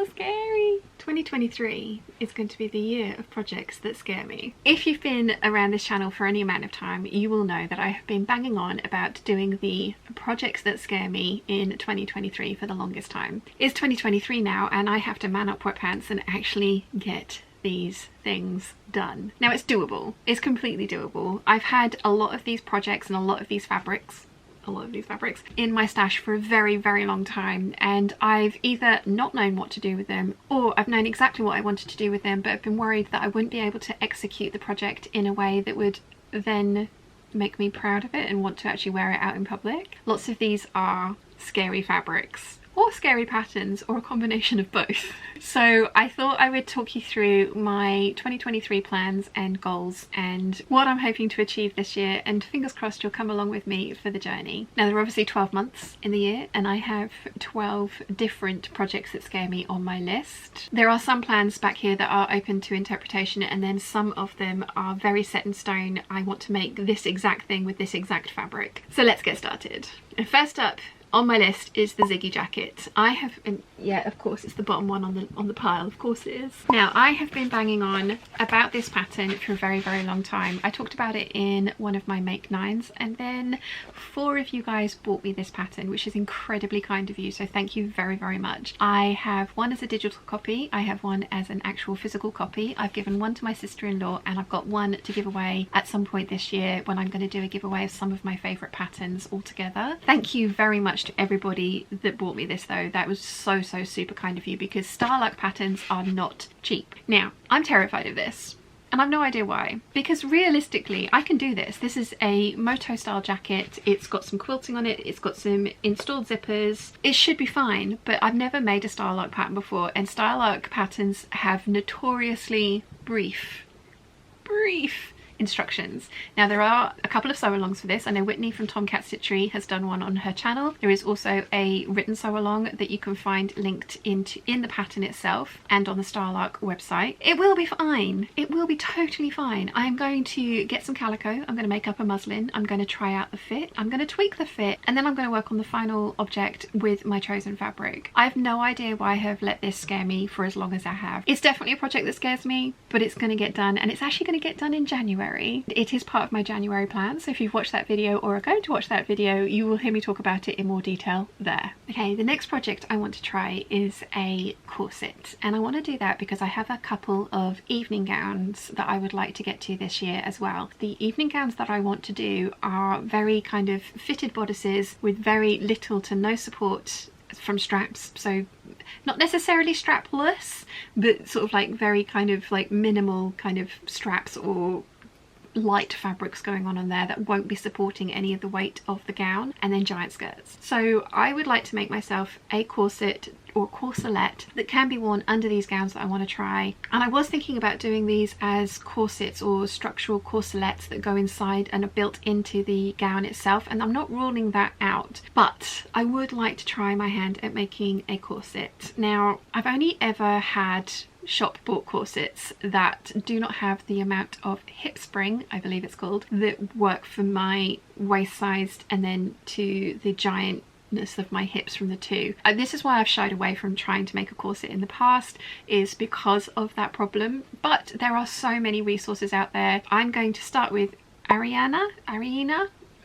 so scary. 2023 is going to be the year of projects that scare me. If you've been around this channel for any amount of time, you will know that I have been banging on about doing the projects that scare me in 2023 for the longest time. It's 2023 now and I have to man up wet pants and actually get these things done. Now it's doable. It's completely doable. I've had a lot of these projects and a lot of these fabrics in my stash for a very, very long time, and I've either not known what to do with them or I've known exactly what I wanted to do with them, but I've been worried that I wouldn't be able to execute the project in a way that would then make me proud of it and want to actually wear it out in public. Lots of these are scary fabrics or scary patterns or a combination of both. So I thought I would talk you through my 2023 plans and goals and what I'm hoping to achieve this year, and fingers crossed you'll come along with me for the journey. Now there are obviously 12 months in the year and I have 12 different projects that scare me on my list. There are some plans back here that are open to interpretation, and then some of them are very set in stone. I want to make this exact thing with this exact fabric. So let's get started. And first up on my list is the Ziggy Jacket. I have, yeah, of course it's the bottom one on the pile, of course it is. Now I have been banging on about this pattern for a very, very long time. I talked about it in one of my Make 9s, and then 4 of you guys bought me this pattern, which is incredibly kind of you, so thank you very, very much. I have one as a digital copy, I have one as an actual physical copy. I've given one to my sister-in-law, and I've got one to give away at some point this year when I'm going to do a giveaway of some of my favourite patterns all together. Thank you very much to everybody that bought me this though. That was so super kind of you, because Starluck patterns are not cheap. Now I'm terrified of this and I've no idea why, because realistically I can do this. This is a moto style jacket. It's got some quilting on it, it's got some installed zippers. It should be fine, but I've never made a Starluck pattern before, and Starluck patterns have notoriously brief instructions. Now there are a couple of sew alongs for this. I know Whitney from Tomcat Stitchery has done one on her channel. There is also a written sew along that you can find linked in the pattern itself and on the Starluck website. It will be fine. It will be totally fine. I am going to get some calico, I'm going to make up a muslin, I'm going to try out the fit, I'm going to tweak the fit, and then I'm going to work on the final object with my chosen fabric. I have no idea why I have let this scare me for as long as I have. It's definitely a project that scares me, but it's going to get done, and it's actually going to get done in January. It is part of my January plan, so if you've watched that video or are going to watch that video, you will hear me talk about it in more detail there. Okay, the next project I want to try is a corset, and I want to do that because I have a couple of evening gowns that I would like to get to this year as well. The evening gowns that I want to do are very kind of fitted bodices with very little to no support from straps, so not necessarily strapless, but sort of like very kind of like minimal kind of straps or light fabrics going on there that won't be supporting any of the weight of the gown, and then giant skirts. So I would like to make myself a corset or corselet that can be worn under these gowns that I want to try, and I was thinking about doing these as corsets or structural corselets that go inside and are built into the gown itself, and I'm not ruling that out, but I would like to try my hand at making a corset. Now I've only ever had shop bought corsets that do not have the amount of hip spring, I believe it's called, that work for my waist sized and then to the giantness of my hips from the two. This is why I've shied away from trying to make a corset in the past, is because of that problem, but there are so many resources out there. I'm going to start with Ariana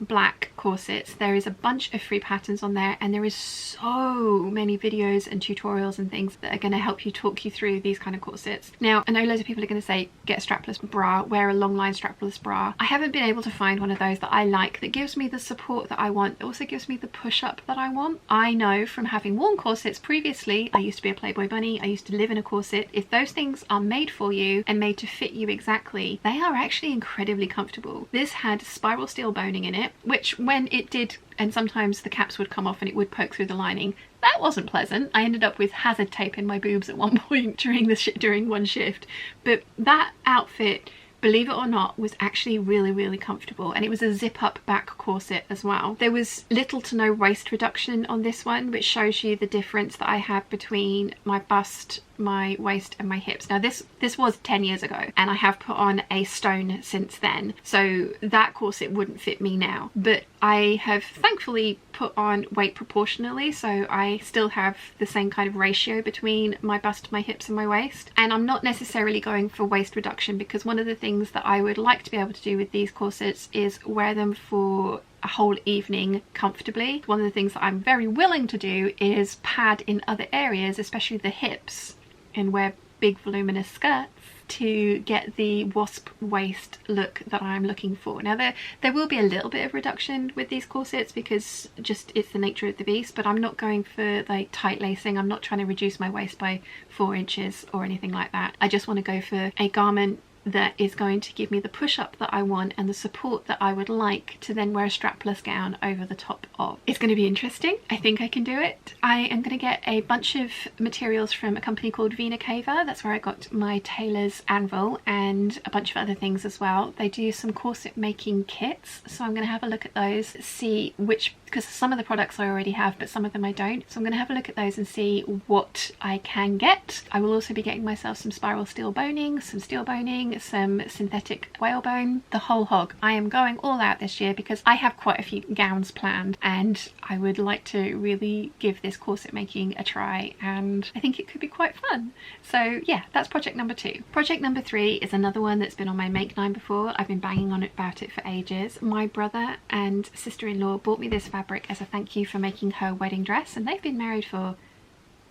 black corsets. There is a bunch of free patterns on there, and there is so many videos and tutorials and things that are going to help you talk you through these kind of corsets. Now I know loads of people are going to say get a strapless bra, wear a long line strapless bra. I haven't been able to find one of those that I like, that gives me the support that I want. It also gives me the push-up that I want. I know from having worn corsets previously, I used to be a Playboy bunny, I used to live in a corset. If those things are made for you and made to fit you exactly, they are actually incredibly comfortable. This had spiral steel boning in it, which when it did, and sometimes the caps would come off and it would poke through the lining, that wasn't pleasant. I ended up with hazard tape in my boobs at one point during one shift, but that outfit, believe it or not, was actually really comfortable, and it was a zip up back corset as well. There was little to no waist reduction on this one, which shows you the difference that I had between my bust my waist and my hips. Now this was 10 years ago, and I have put on a stone since then, so that corset wouldn't fit me now, but I have thankfully put on weight proportionally, so I still have the same kind of ratio between my bust, my hips and my waist. And I'm not necessarily going for waist reduction, because one of the things that I would like to be able to do with these corsets is wear them for a whole evening comfortably. One of the things that I'm very willing to do is pad in other areas, especially the hips, and wear big voluminous skirts to get the wasp waist look that I'm looking for. Now there will be a little bit of reduction with these corsets because just it's the nature of the beast, but I'm not going for like tight lacing. I'm not trying to reduce my waist by 4 inches or anything like that. I just want to go for a garment that is going to give me the push-up that I want and the support that I would like to then wear a strapless gown over the top of. It's going to be interesting. I think I can do it. I am going to get a bunch of materials from a company called Vina Cava. That's where I got my tailor's anvil and a bunch of other things as well. They do some corset making kits, so I'm going to have a look at those, see which, because some of the products I already have but some of them I don't, so I'm going to have a look at those and see what I can get. I will also be getting myself some spiral steel boning, some steel boning, some synthetic whalebone, the whole hog. I am going all out this year because I have quite a few gowns planned and I would like to really give this corset making a try, and I think it could be quite fun. So yeah, that's project number 2. Project number 3 is another one that's been on my make line before. I've been banging on about it for ages. My brother and sister-in-law bought me this fabric as a thank you for making her wedding dress, and they've been married for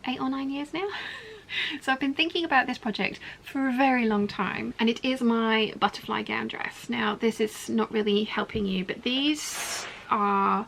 8 or 9 years now. So I've been thinking about this project for a very long time, and it is my butterfly gown dress. Now this is not really helping you, but these are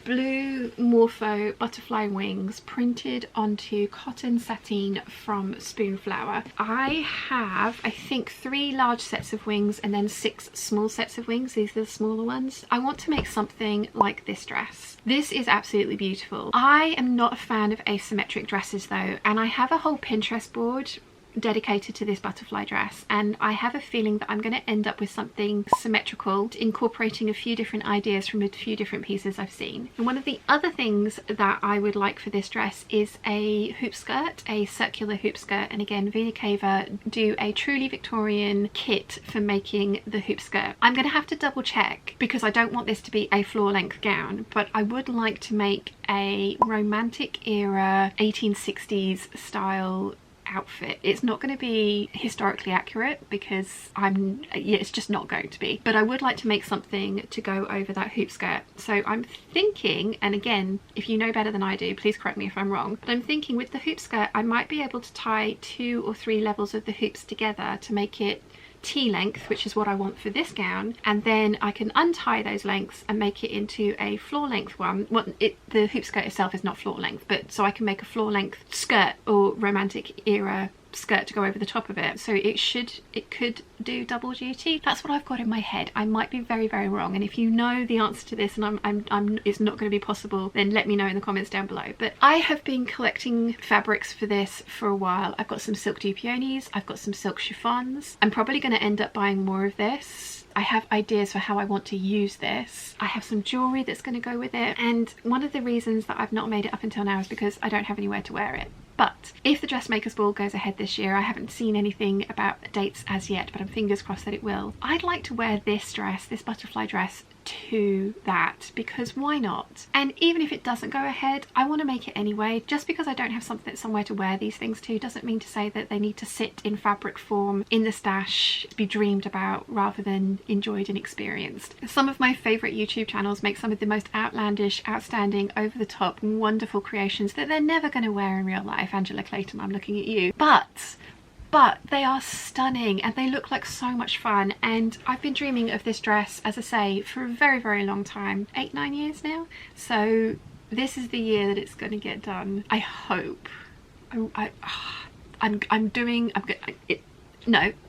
blue morpho butterfly wings printed onto cotton sateen from Spoonflower. I have, I think, 3 large sets of wings and then 6 small sets of wings. These are the smaller ones. I want to make something like this dress. This is absolutely beautiful. I am not a fan of asymmetric dresses though, and I have a whole Pinterest board dedicated to this butterfly dress, and I have a feeling that I'm going to end up with something symmetrical, incorporating a few different ideas from a few different pieces I've seen. And one of the other things that I would like for this dress is a hoop skirt, a circular hoop skirt, and again Vina Cava do a truly Victorian kit for making the hoop skirt. I'm going to have to double check because I don't want this to be a floor length gown, but I would like to make a romantic era 1860s style outfit. It's not going to be historically accurate because it's just not going to be, but I would like to make something to go over that hoop skirt. So I'm thinking, and again, if you know better than I do, please correct me if I'm wrong, but I'm thinking with the hoop skirt I might be able to tie 2 or 3 levels of the hoops together to make it T-length, which is what I want for this gown, and then I can untie those lengths and make it into a floor length one. Well, the hoop skirt itself is not floor length, but so I can make a floor length skirt or romantic era skirt to go over the top of it, so it could do double duty. That's what I've got in my head. I might be very, very wrong, and if you know the answer to this and it's not going to be possible, then let me know in the comments down below. But I have been collecting fabrics for this for a while. I've got some silk dupionis, I've got some silk chiffons. I'm probably going to end up buying more of this. I have ideas for how I want to use this. I have some jewellery that's going to go with it, and one of the reasons that I've not made it up until now is because I don't have anywhere to wear it. But if the dressmakers ball goes ahead this year, I haven't seen anything about dates as yet, but I'm fingers crossed that it will. I'd like to wear this dress, this butterfly dress, to that, because why not? And even if it doesn't go ahead, I want to make it anyway. Just because I don't have somewhere to wear these things to doesn't mean to say that they need to sit in fabric form in the stash to be dreamed about rather than enjoyed and experienced. Some of my favourite YouTube channels make some of the most outlandish, outstanding, over-the-top, wonderful creations that they're never going to wear in real life. Angela Clayton, I'm looking at you. But they are stunning and they look like so much fun, and I've been dreaming of this dress, as I say, for a very, very long time, 8-9 years now. So this is the year that it's going to get done. I hope. No,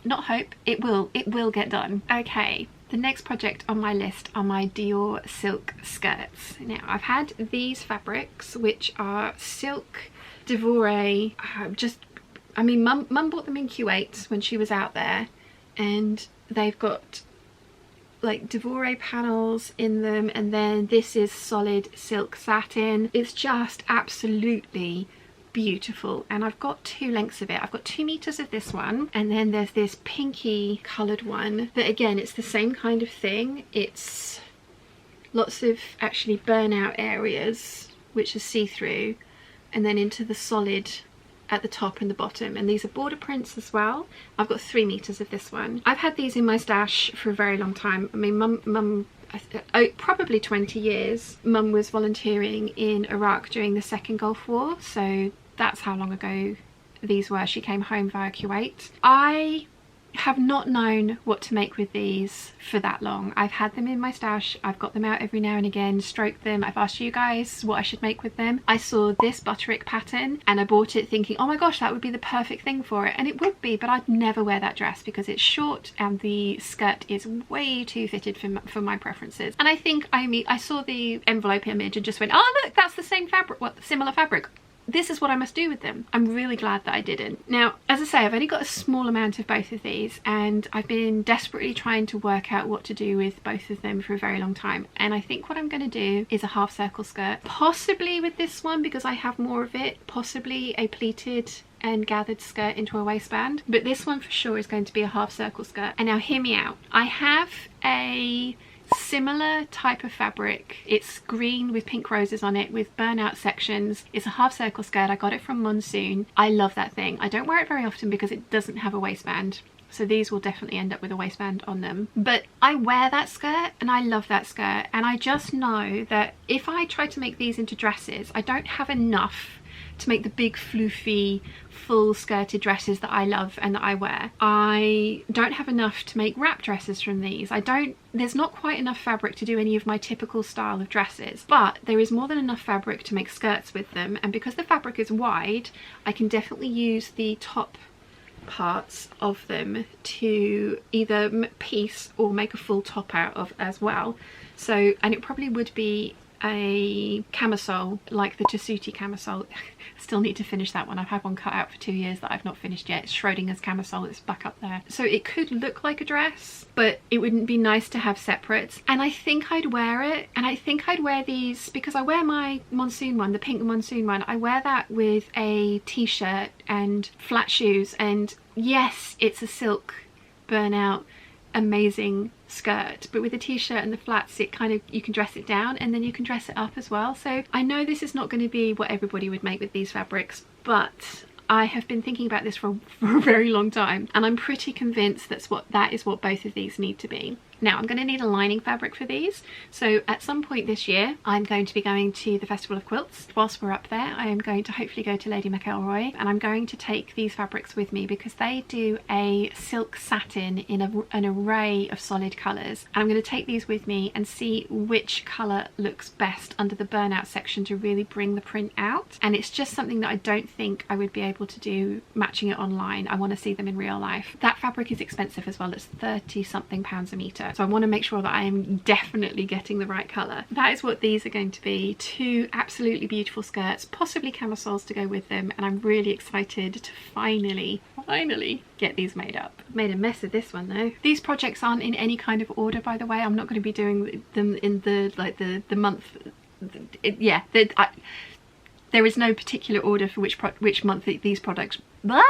not hope. It will get done. Okay. The next project on my list are my Dior silk skirts. Now I've had these fabrics, which are silk Devoré, I mean, mum bought them in Kuwait when she was out there, and they've got like Devoré panels in them, and then this is solid silk satin. It's just absolutely beautiful, and I've got 2 lengths of it. I've got 2 meters of this one, and then there's this pinky coloured one that again, it's the same kind of thing. It's lots of actually burnout areas which are see-through, and then into the solid at the top and the bottom, and these are border prints as well. I've got 3 meters of this one. I've had these in my stash for a very long time. I mean, mum probably 20 years. Mum was volunteering in Iraq during the Second Gulf War, so that's how long ago these were. She came home via Kuwait. I have not known what to make with these for that long. I've had them in my stash, I've got them out every now and again, stroked them. I've asked you guys what I should make with them. I saw this Butterick pattern and I bought it thinking, oh my gosh, that would be the perfect thing for it, and it would be, but I'd never wear that dress because it's short and the skirt is way too fitted for my preferences. And I think I saw the envelope image and just went, oh look, that's the same fabric, what, similar fabric. This is what I must do with them. I'm really glad that I didn't. Now, as I say, I've only got a small amount of both of these, and I've been desperately trying to work out what to do with both of them for a very long time. And I think what I'm going to do is a half circle skirt, possibly with this one because I have more of it, possibly a pleated and gathered skirt into a waistband, but this one for sure is going to be a half circle skirt. And now hear me out. I have a similar type of fabric. It's green with pink roses on it with burnout sections. It's a half circle skirt. I got it from Monsoon. I love that thing. I don't wear it very often because it doesn't have a waistband, so these will definitely end up with a waistband on them. But I wear that skirt and I love that skirt, and I just know that if I try to make these into dresses, I don't have enough to make the big floofy full skirted dresses that I love and that I wear. I don't have enough to make wrap dresses from these. There's not quite enough fabric to do any of my typical style of dresses, but there is more than enough fabric to make skirts with them, and because the fabric is wide, I can definitely use the top parts of them to either piece or make a full top out of as well. So, and it probably would be a camisole like the Tessuti camisole. Still need to finish that one. I've had one cut out for 2 years that I've not finished yet. It's Schrodinger's camisole. It's back up there. So it could look like a dress, but it wouldn't be nice to have separates. And I think I'd wear it. And I think I'd wear these because I wear my Monsoon one, the pink Monsoon one. I wear that with a t-shirt and flat shoes. And yes, it's a silk burnout amazing skirt, but with the t-shirt and the flats, it kind of, you can dress it down and then you can dress it up as well. So I know this is not going to be what everybody would make with these fabrics, but I have been thinking about this for a very long time, and I'm pretty convinced that is what both of these need to be. Now I'm going to need a lining fabric for these, so at some point this year I'm going to be going to the Festival of Quilts. Whilst we're up there, I am going to hopefully go to Lady McElroy, and I'm going to take these fabrics with me because they do a silk satin in an array of solid colours, and I'm going to take these with me and see which colour looks best under the burnout section to really bring the print out. And it's just something that I don't think I would be able to do matching it online. I want to see them in real life. That fabric is expensive as well. It's 30 something pounds a metre. So I want to make sure that I am definitely getting the right colour. That is what these are going to be. 2 absolutely beautiful skirts, possibly camisoles to go with them, and I'm really excited to finally get these made up. I've made a mess of this one though. These projects aren't in any kind of order, by the way. I'm not going to be doing them in the month. There is no particular order for which month these products. Blah!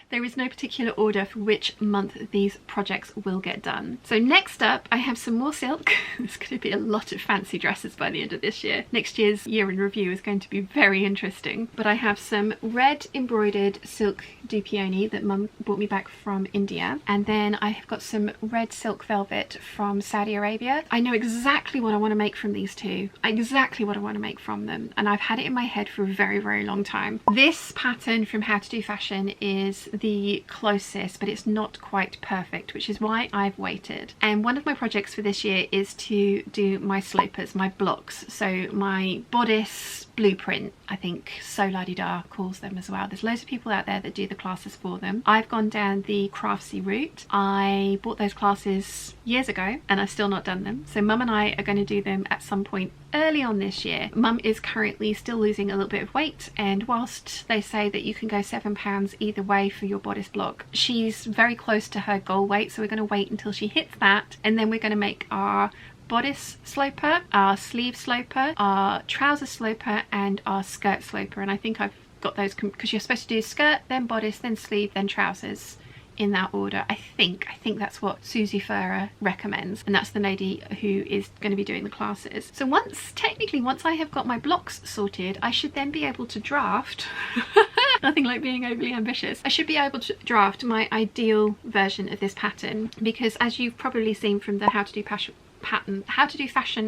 There is no particular order for which month these projects will get done. So next up, I have some more silk. There's going to be a lot of fancy dresses by the end of this year. Next year's year in review is going to be very interesting. But I have some red embroidered silk dupioni that Mum brought me back from India. And then I have got some red silk velvet from Saudi Arabia. I know exactly what I want to make from these two. Exactly what I want to make from them. And I've had it in my head for a very, very long time. This pattern from How to Do Fashion is the closest, but it's not quite perfect, which is why I've waited. And one of my projects for this year is to do my slopers, my blocks. So my bodice blueprint, I think So La Di Da calls them as well. There's loads of people out there that do the classes for them. I've gone down the craftsy route. I bought those classes years ago and I've still not done them. So Mum and I are going to do them at some point early on this year. Mum is currently still losing a little bit of weight, and whilst they say that you can go £7 either way for your bodice block, she's very close to her goal weight, so we're going to wait until she hits that, and then we're going to make our bodice sloper, our sleeve sloper, our trouser sloper and our skirt sloper. And I think I've got those, because you're supposed to do skirt, then bodice, then sleeve, then trousers, in that order. I think that's what Susie Ferrer recommends, and that's the lady who is going to be doing the classes. So once I have got my blocks sorted, I should then be able to draft nothing like being overly ambitious. I should be able to draft my ideal version of this pattern, because as you've probably seen from the how to do fashion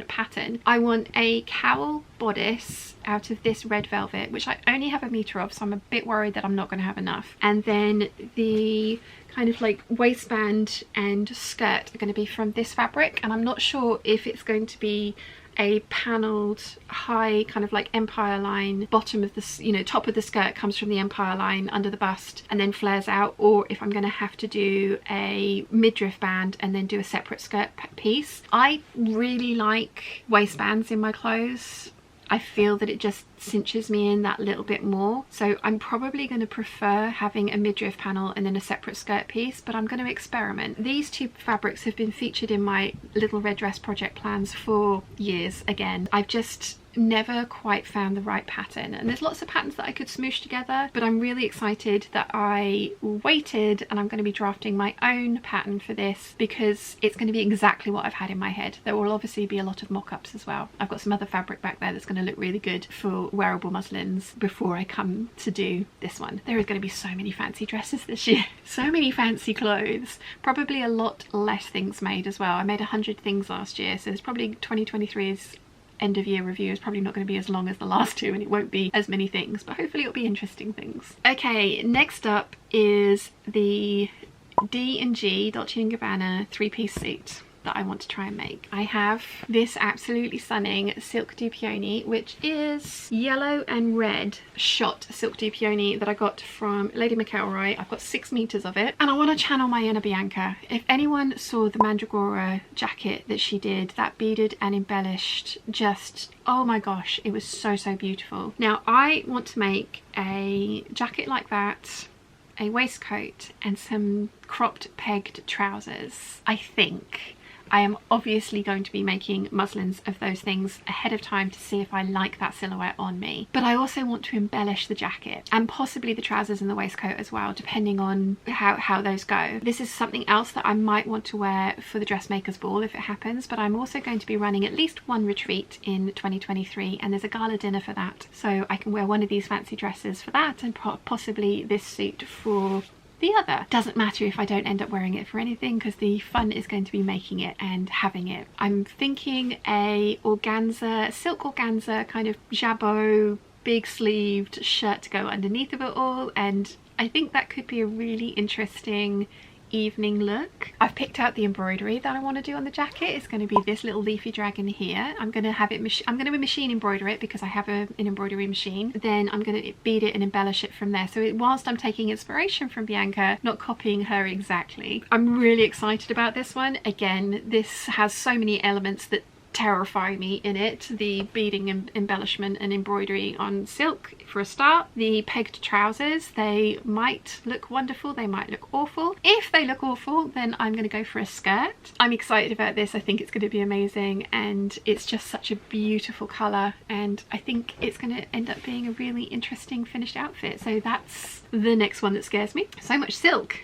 pattern, I want a cowl bodice out of this red velvet, which I only have 1 meter of, so I'm a bit worried that I'm not going to have enough. And then the kind of like waistband and skirt are going to be from this fabric, and I'm not sure if it's going to be a panelled high kind of like empire line bottom of the, you know, top of the skirt comes from the empire line under the bust and then flares out, or if I'm going to have to do a midriff band and then do a separate skirt piece. I really like waistbands in my clothes. I feel that it just cinches me in that little bit more, so I'm probably going to prefer having a midriff panel and then a separate skirt piece, but I'm going to experiment. These two fabrics have been featured in my little red dress project plans for years. Again, I've just never quite found the right pattern, and there's lots of patterns that I could smoosh together, but I'm really excited that I waited, and I'm going to be drafting my own pattern for this because it's going to be exactly what I've had in my head. There will obviously be a lot of mock-ups as well. I've got some other fabric back there that's going to look really good for wearable muslins before I come to do this one. There is going to be so many fancy dresses this year, so many fancy clothes, probably a lot less things made as well. I made 100 things last year, so there's probably 2023's end of year review is probably not going to be as long as the last two, and it won't be as many things, but hopefully it'll be interesting things. Okay, next up is the D&G Dolce & Gabbana 3-piece suit that I want to try and make. I have this absolutely stunning silk dupioni, which is yellow and red shot silk dupioni that I got from Lady McElroy. I've got 6 meters of it, and I want to channel my inner Bianca. If anyone saw the Mandragora jacket that she did, that beaded and embellished, just, oh my gosh, it was so beautiful. Now I want to make a jacket like that, a waistcoat, and some cropped pegged trousers. I think I am obviously going to be making muslins of those things ahead of time to see if I like that silhouette on me, but I also want to embellish the jacket and possibly the trousers and the waistcoat as well, depending on how those go. This is something else that I might want to wear for the dressmaker's ball if it happens, but I'm also going to be running at least one retreat in 2023, and there's a gala dinner for that, so I can wear one of these fancy dresses for that and possibly this suit for the other. Doesn't matter if I don't end up wearing it for anything, because the fun is going to be making it and having it. I'm thinking a organza, silk organza kind of jabot big sleeved shirt to go underneath of it all, and I think that could be a really interesting evening look. I've picked out the embroidery that I want to do on the jacket. It's going to be this little leafy dragon here. I'm going to have it I'm going to machine embroider it because I have an embroidery machine. Then I'm going to bead it and embellish it from there. So whilst I'm taking inspiration from Bianca, not copying her exactly. I'm really excited about this one. Again, this has so many elements that terrify me in it. The beading and embellishment and embroidery on silk for a start. The pegged trousers, they might look wonderful, they might look awful. If they look awful, then I'm going to go for a skirt. I'm excited about this. I think it's going to be amazing, and it's just such a beautiful colour, and I think it's going to end up being a really interesting finished outfit. So that's the next one that scares me. So much silk.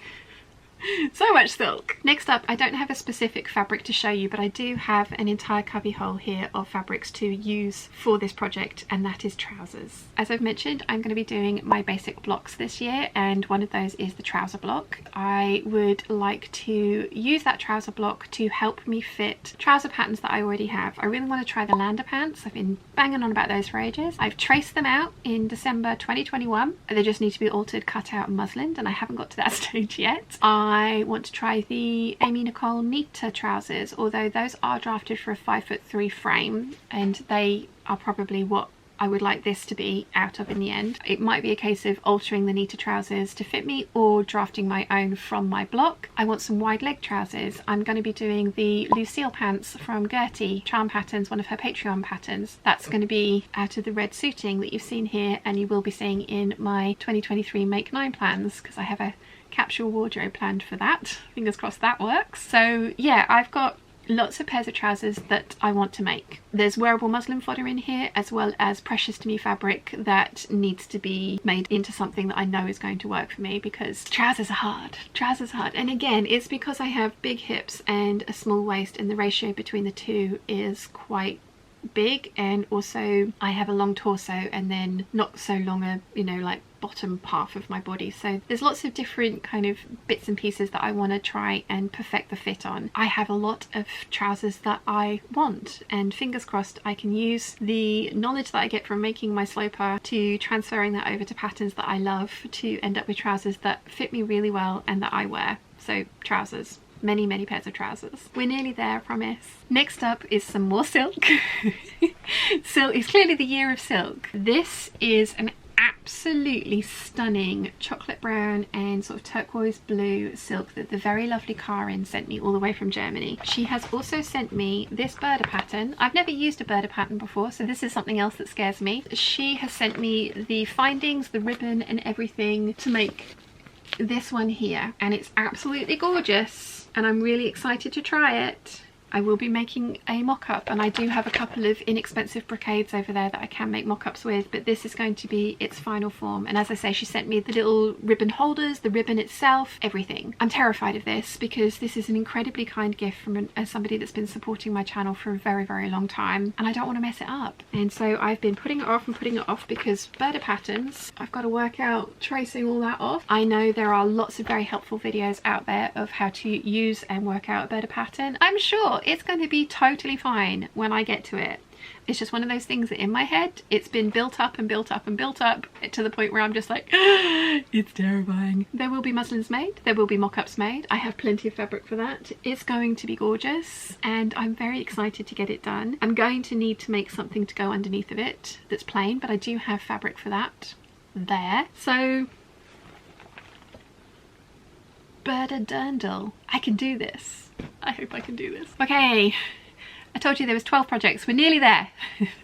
So much silk. Next up, I don't have a specific fabric to show you, but I do have an entire cubby hole here of fabrics to use for this project, and that is trousers. As I've mentioned, I'm going to be doing my basic blocks this year, and one of those is the trouser block. I would like to use that trouser block to help me fit trouser patterns that I already have. I really want to try the Lander pants. I've been banging on about those for ages. I've traced them out in December 2021. They just need to be altered, cut out and muslined, and I haven't got to that stage yet. I want to try the Amy Nicole Nita trousers, although those are drafted for a 5'3" frame, and they are probably what I would like this to be out of in the end. It might be a case of altering the Nita trousers to fit me or drafting my own from my block. I want some wide leg trousers. I'm going to be doing the Lucille pants from Gertie Charm Patterns, one of her Patreon patterns. That's going to be out of the red suiting that you've seen here, and you will be seeing in my 2023 Make 9 plans, because I have a capsule wardrobe planned for that. Fingers crossed that works. So yeah, I've got lots of pairs of trousers that I want to make. There's wearable muslin fodder in here, as well as precious to me fabric that needs to be made into something that I know is going to work for me, because trousers are hard. Trousers are hard. And again, it's because I have big hips and a small waist, and the ratio between the two is quite big, and also I have a long torso and then not so long a, you know, like bottom half of my body. So there's lots of different kind of bits and pieces that I want to try and perfect the fit on. I have a lot of trousers that I want, and fingers crossed I can use the knowledge that I get from making my sloper to transferring that over to patterns that I love to end up with trousers that fit me really well and that I wear. So trousers. Many pairs of trousers. We're nearly there, I promise. Next up is some more silk. Silk is clearly the year of silk. This is an absolutely stunning chocolate brown and sort of turquoise blue silk that the very lovely Karin sent me all the way from Germany. She has also sent me this birder pattern. I've never used a birder pattern before, so this is something else that scares me. She has sent me the findings, the ribbon and everything to make this one here, and it's absolutely gorgeous and I'm really excited to try it. I will be making a mock-up, and I do have a couple of inexpensive brocades over there that I can make mock-ups with, but this is going to be its final form. And as I say, she sent me the little ribbon holders, the ribbon itself, everything. I'm terrified of this because this is an incredibly kind gift from somebody that's been supporting my channel for a very long time, and I don't want to mess it up. And so I've been putting it off and putting it off because birder patterns, I've got to work out tracing all that off. I know there are lots of very helpful videos out there of how to use and work out a birder pattern. I'm sure it's going to be totally fine when I get to it. It's just one of those things that in my head it's been built up and built up and built up to the point where I'm just like, it's terrifying. There will be muslins made, there will be mock-ups made. I have plenty of fabric for that. It's going to be gorgeous and I'm very excited to get it done. I'm going to need to make something to go underneath of it that's plain, but I do have fabric for that there. So birder dirndl, I can do this. I hope I can do this. Okay, I told you there was 12 projects. We're nearly there.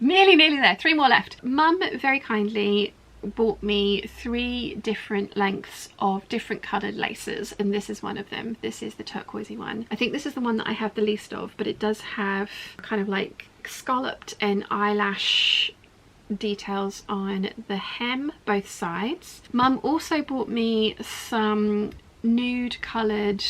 nearly there. 3 more left. Mum very kindly bought me 3 different lengths of different coloured laces, and this is one of them. This is the turquoisey one. I think this is the one that I have the least of, but it does have kind of like scalloped and eyelash details on the hem, both sides. Mum also bought me some nude coloured,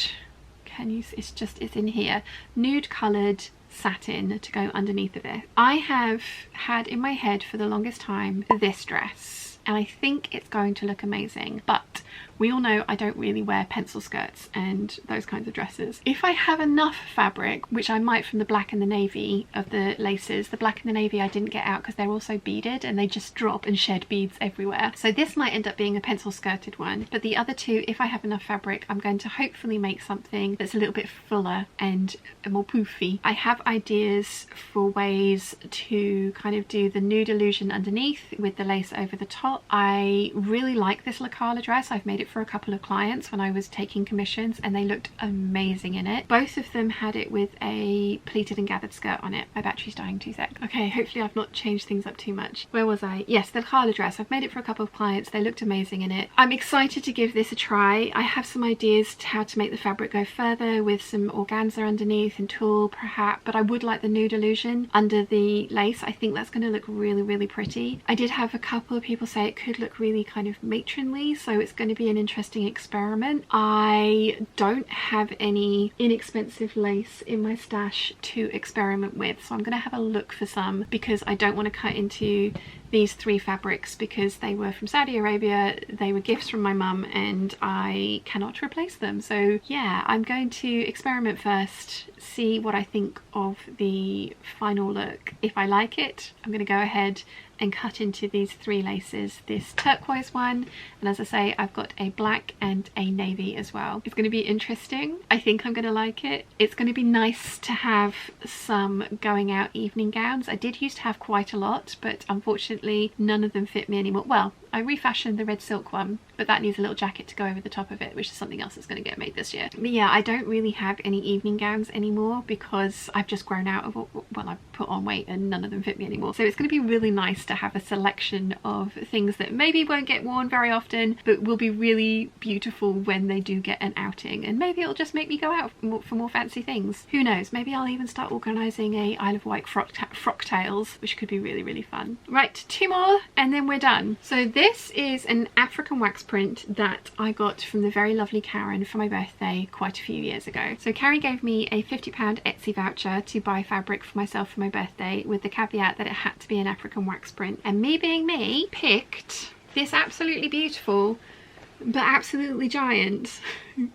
it's in here, nude coloured satin to go underneath of it. I have had in my head for the longest time this dress, and I think it's going to look amazing, but we all know I don't really wear pencil skirts and those kinds of dresses. If I have enough fabric, which I might from the black and the navy of the laces, the black and the navy I didn't get out because they're also beaded and they just drop and shed beads everywhere. So this might end up being a pencil skirted one, but the other two, if I have enough fabric, I'm going to hopefully make something that's a little bit fuller and more poofy. I have ideas for ways to kind of do the nude illusion underneath with the lace over the top. I really like this Lacala dress. I've made it for a couple of clients when I was taking commissions and they looked amazing in it. Both of them had it with a pleated and gathered skirt on it. My battery's dying 2 seconds. Okay, hopefully I've not changed things up too much. Where was I? Yes, the Lacala dress. I've made it for a couple of clients. They looked amazing in it. I'm excited to give this a try. I have some ideas to how to make the fabric go further with some organza underneath and tulle perhaps, but I would like the nude illusion under the lace. I think that's going to look really pretty. I did have a couple of people say it could look really kind of matronly, so it's going to be an interesting experiment. I don't have any inexpensive lace in my stash to experiment with, so I'm going to have a look for some because I don't want to cut into these 3 fabrics because they were from Saudi Arabia. They were gifts from my mum and I cannot replace them. So yeah, I'm going to experiment first, see what I think of the final look. If I like it, I'm going to go ahead and cut into these 3 laces, this turquoise one, and as I say, I've got a black and a navy as well. It's going to be interesting. I think I'm going to like it. It's going to be nice to have some going out evening gowns. I did used to have quite a lot, but unfortunately none of them fit me anymore. Well, I refashioned the red silk one, but that needs a little jacket to go over the top of it, which is something else that's going to get made this year. But yeah, I don't really have any evening gowns anymore because I've just grown out of, well, I've put on weight and none of them fit me anymore. So it's going to be really nice to have a selection of things that maybe won't get worn very often, but will be really beautiful when they do get an outing. And maybe it'll just make me go out for more fancy things. Who knows? Maybe I'll even start organising a Isle of Wight frock tails, which could be really, really fun. Right, 2 more and then we're done. So this is an African wax print that I got from the very lovely Karen for my birthday quite a few years ago. So Karen gave me a £50 Etsy voucher to buy fabric for myself for my birthday, with the caveat that it had to be an African wax print. And me being me, picked this absolutely beautiful but absolutely giant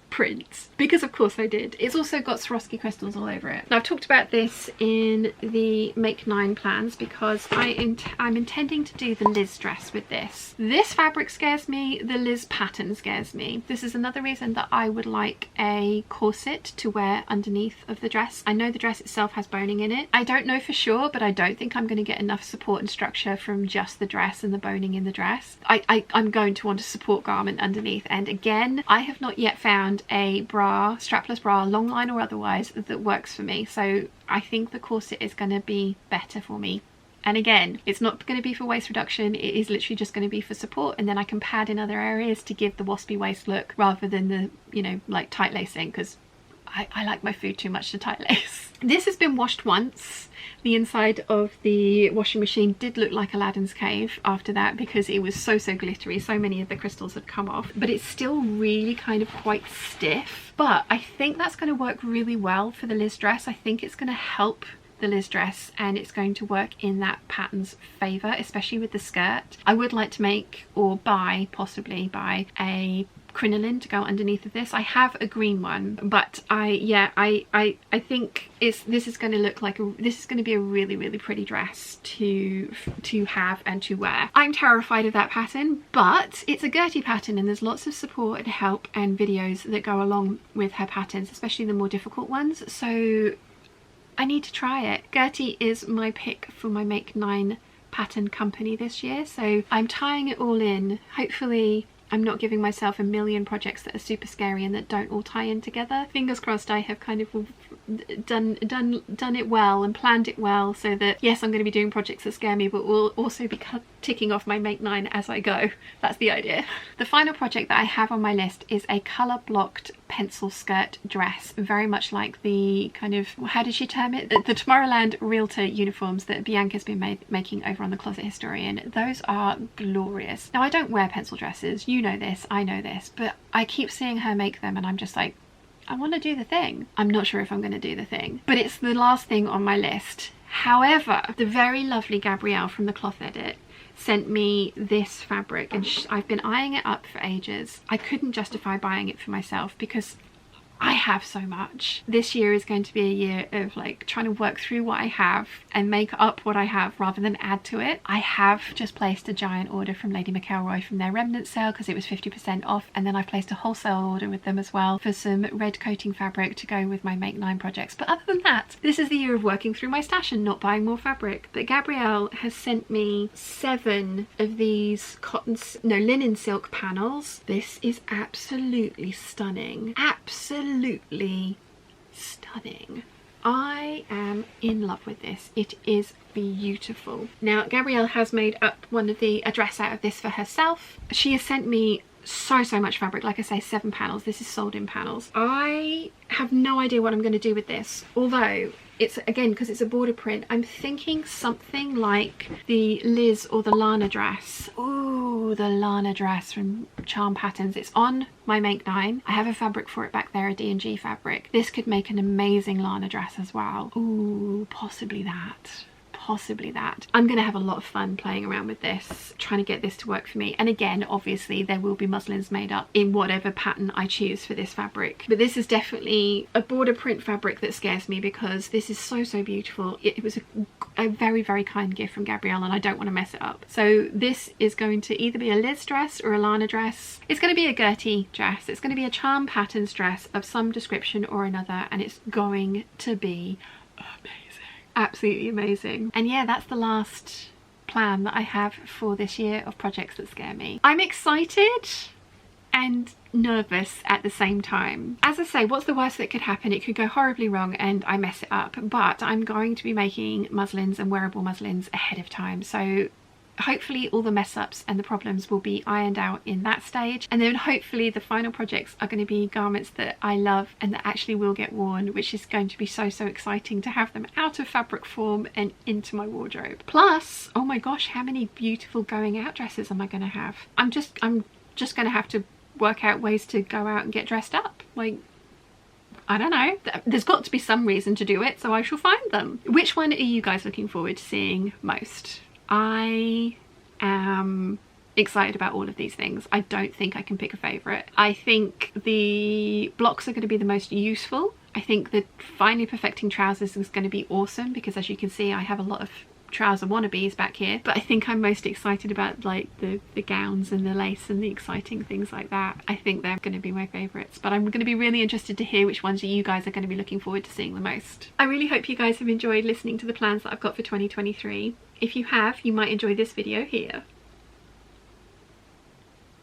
print, because of course I did. It's also got Swarovski crystals all over it. Now I've talked about this in the Make 9 plans because I'm intending to do the Liz dress with this. This fabric scares me, the Liz pattern scares me. This is another reason that I would like a corset to wear underneath of the dress. I know the dress itself has boning in it. I don't know for sure, but I don't think I'm going to get enough support and structure from just the dress and the boning in the dress. I'm going to want a support garment underneath, and again, I have not yet found a bra, strapless bra, long line or otherwise, that works for me. So I think the corset is going to be better for me. And again, it's not going to be for waist reduction, it is literally just going to be for support, and then I can pad in other areas to give the waspy waist look rather than the, you know, like tight lacing, because I like my food too much to tight lace. This has been washed once. The inside of the washing machine did look like Aladdin's cave after that because it was so glittery. So many of the crystals had come off, but it's still really kind of quite stiff. But I think that's going to work really well for the Liz dress. I think it's going to help the Liz dress and it's going to work in that pattern's favour, especially with the skirt. I would like to make or possibly buy a crinoline to go underneath of this. I have a green one, but I think this is going to look like this is going to be a really pretty dress to have and to wear. I'm terrified of that pattern, but it's a Gertie pattern and there's lots of support and help and videos that go along with her patterns, especially the more difficult ones. So I need to try it. Gertie is my pick for my Make 9 pattern company this year, so I'm tying it all in. Hopefully I'm not giving myself a million projects that are super scary and that don't all tie in together. Fingers crossed I have kind of done it well and planned it well, so that yes, I'm going to be doing projects that scare me, but we'll also be ticking off my Make 9 as I go. That's the idea. The final project that I have on my list is a colour blocked pencil skirt dress, very much like the kind of, how did she term it? The Tomorrowland realtor uniforms that Bianca's been making over on the Closet Historian. Those are glorious. Now I don't wear pencil dresses, you know this, I know this, but I keep seeing her make them and I'm just like, I want to do the thing. I'm not sure if I'm going to do the thing, but it's the last thing on my list. However, the very lovely Gabrielle from the Cloth Edit sent me this fabric and I've been eyeing it up for ages. I couldn't justify buying it for myself because I have so much. This year is going to be a year of like trying to work through what I have and make up what I have rather than add to it. I have just placed a giant order from Lady McElroy from their remnant sale because it was 50% off, and then I placed a wholesale order with them as well for some red coating fabric to go with my Make 9 projects. But other than that, this is the year of working through my stash and not buying more fabric. But Gabrielle has sent me 7 of these linen silk panels. This is absolutely stunning. Absolutely stunning. I am in love with this. It is beautiful. Now Gabrielle has made up a dress out of this for herself. She has sent me so much fabric. Like I say, 7 panels. This is sold in panels. I have no idea what I'm going to do with this, although it's, again, because it's a border print, I'm thinking something like the Liz or the Lana dress. Ooh, the Lana dress from Charm Patterns. It's on my Make 9. I have a fabric for it back there, a D&G fabric. This could make an amazing Lana dress as well. Ooh, possibly that. Possibly that. I'm going to have a lot of fun playing around with this, trying to get this to work for me. And again, obviously there will be muslins made up in whatever pattern I choose for this fabric, but this is definitely a border print fabric that scares me because this is so beautiful. It was a very kind gift from Gabrielle and I don't want to mess it up. So this is going to either be a Liz dress or a Lana dress. It's going to be a Gertie dress. It's going to be a Charm Patterns dress of some description or another, and it's going to be amazing. Absolutely amazing. And yeah, that's the last plan that I have for this year of projects that scare me. I'm excited and nervous at the same time. As I say, what's the worst that could happen? It could go horribly wrong and I mess it up, but I'm going to be making muslins and wearable muslins ahead of time, so hopefully all the mess ups and the problems will be ironed out in that stage, and then hopefully the final projects are going to be garments that I love and that actually will get worn, which is going to be so exciting to have them out of fabric form and into my wardrobe. Plus, oh my gosh, how many beautiful going out dresses am I going to have? I'm just going to have to work out ways to go out and get dressed up. Like, I don't know, there's got to be some reason to do it, so I shall find them. Which one are you guys looking forward to seeing most? I am excited about all of these things. I don't think I can pick a favourite. I think the blocks are going to be the most useful. I think that finally perfecting trousers is going to be awesome, because as you can see I have a lot of trouser wannabes back here, but I think I'm most excited about like the gowns and the lace and the exciting things like that. I think they're going to be my favourites, but I'm going to be really interested to hear which ones you guys are going to be looking forward to seeing the most. I really hope you guys have enjoyed listening to the plans that I've got for 2023. If you have, you might enjoy this video here.